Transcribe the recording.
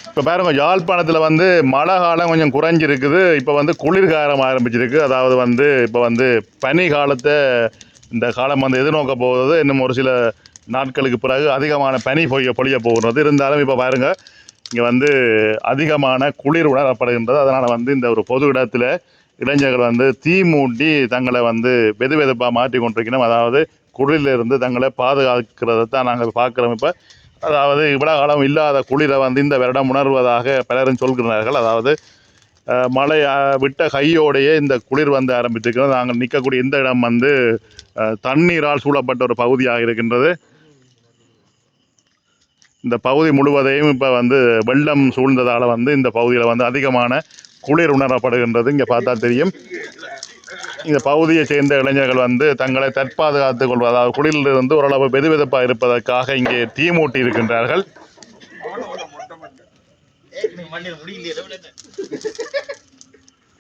இப்போ பாருங்க, யாழ்ப்பாணத்தில் வந்து மழை காலம் கொஞ்சம் குறைஞ்சிருக்குது. இப்போ வந்து குளிர்காலம் ஆரம்பிச்சிருக்கு. அதாவது வந்து இப்போ வந்து பனி காலத்தை இந்த காலம் வந்து எதிர்நோக்க போகிறது. இன்னும் ஒரு சில நாட்களுக்கு பிறகு அதிகமான பனி பொழிய போகிறது. இருந்தாலும் இப்போ பாருங்கள், இங்கே வந்து அதிகமான குளிர் உணரப்படுகின்றது. அதனால் வந்து இந்த ஒரு பொது இடத்துல இளைஞர்கள் வந்து தீ மூட்டி தங்களை வந்து வெதுவெதுப்பாக மாற்றி கொண்டிருக்கணும். அதாவது குளிரிலிருந்து தங்களை பாதுகாக்கிறதை தான் நாங்கள் பார்க்குறோம். இப்போ அதாவது இவ்வளோ காலம் இல்லாத குளிரை வந்து இந்த வருடம் உணர்வதாக பலரும் சொல்கிறார்கள். அதாவது மழை விட்ட கையோடையே இந்த குளிர் வந்து ஆரம்பித்திருக்கிறது. நாங்கள் நிற்கக்கூடிய இந்த இடம் வந்து தண்ணீரால் சூழப்பட்ட ஒரு பகுதியாக இருக்கின்றது. இந்த பகுதி முழுவதையும் இப்போ வந்து வெள்ளம் சூழ்ந்ததால் வந்து இந்த பகுதியில் வந்து அதிகமான குளிர் உணரப்படுகின்றது. இங்கே பார்த்தா தெரியும். இந்த பகுதியை சேர்ந்த இளைஞர்கள் வந்து தங்களை தற்பாதுகாத்துக் கொள்வது, அதாவது குளிரிலிருந்து ஓரளவு வெதுவெதுப்பாக இருப்பதற்காக இங்கே தீ மூட்டி இருக்கின்றார்கள்.